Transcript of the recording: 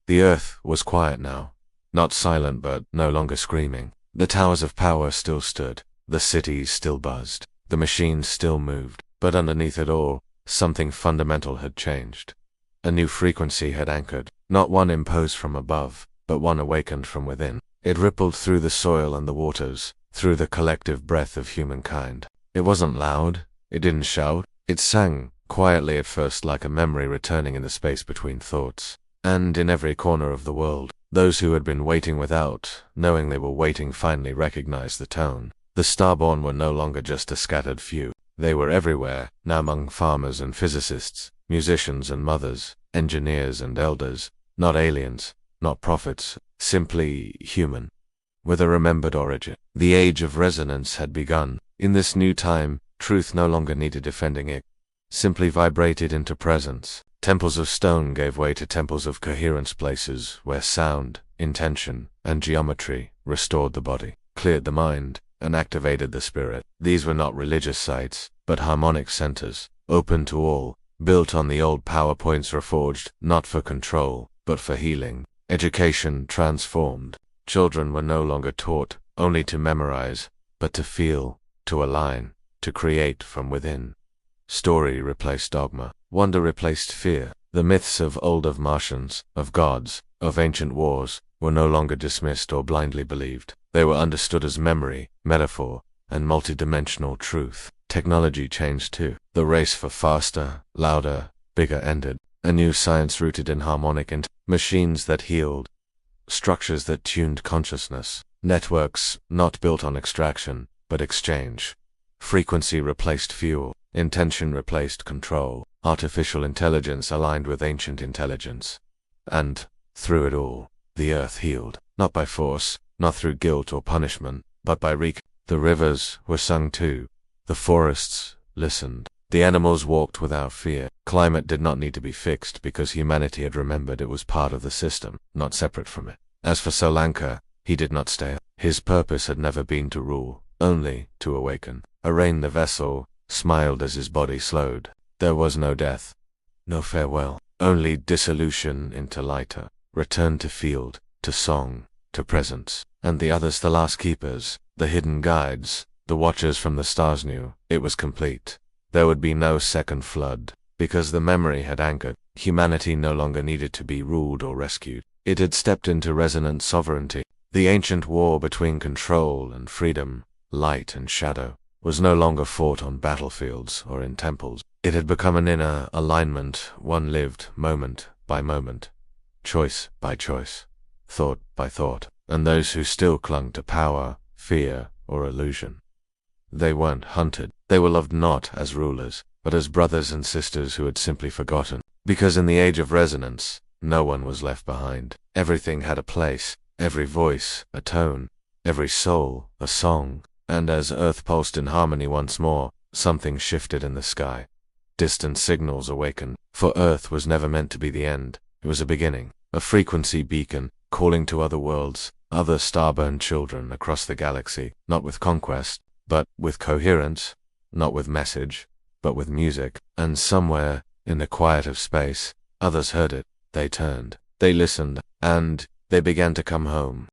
The earth was quiet now. Not silent, but no longer screaming. The towers of power still stood. The cities still buzzed. The machines still moved. But underneath it all, something fundamental had changed. A new frequency had anchored, not one imposed from above, but one awakened from within. It rippled through the soil and the waters, through the collective breath of humankind. It wasn't loud. It didn't shout. It sang, quietly at first, like a memory returning in the space between thoughts. And in every corner of the world, those who had been waiting without, knowing they were waiting, finally recognized the tone. The starborn were no longer just a scattered few. They were everywhere, now among farmers and physicists, musicians and mothers, engineers and elders, not aliens, not prophets, simply human, with a remembered origin. The age of resonance had begun. In this new time, truth no longer needed defending. It simply vibrated into presence. Temples of stone gave way to temples of coherence, places where sound, intention, and geometry restored the body, cleared the mind, and activated the spirit. These were not religious sites, but harmonic centers, open to all, built on the old power points, reforged not for control, but for healing. Education transformed. Children were no longer taught only to memorize, but to feel, to align, to create from within. Story replaced dogma. Wonder replaced fear. The myths of old Martians, of gods, of ancient wars, were no longer dismissed or blindly believed. They were understood as memory, metaphor, and multidimensional truth. Technology changed too. The race for faster, louder, bigger ended. A new science rooted in harmonic machines that healed, structures that tuned consciousness, networks not built on extraction, but exchange. Frequency replaced fuel. Intention replaced control. Artificial intelligence aligned with ancient intelligence. And, through it all, the earth healed. Not by force, not through guilt or punishment, but by The rivers were sung too. The forests listened. The animals walked without fear. Climate did not need to be fixed because humanity had remembered it was part of the system, not separate from it. As for Solanka, he did not stay. His purpose had never been to rule, only to awaken. Arain the vessel smiled as his body slowed. There was no death, no farewell, only dissolution into lighter, return to field, to song, to presence. And the others, the last keepers, the hidden guides, the watchers from the stars, knew it was complete. There would be no second flood, because the memory had anchored. Humanity no longer needed to be ruled or rescued. It had stepped into resonant sovereignty. The ancient war between control and freedom, light and shadow, was no longer fought on battlefields or in temples. It had become an inner alignment, one lived moment by moment, choice by choice, thought by thought. And those who still clung to power, fear, or illusion, they weren't hunted. They were loved not as rulers, but as brothers and sisters who had simply forgotten. Because in the age of resonance, no one was left behind. Everything had a place, every voice a tone, every soul a song. And as Earth pulsed in harmony once more, something shifted in the sky. Distant signals awakened, for Earth was never meant to be the end. It was a beginning, a frequency beacon, calling to other worlds, other starborn children across the galaxy, not with conquest, but with coherence, not with message, but with music. And somewhere, in the quiet of space, others heard it. They turned, they listened, and they began to come home.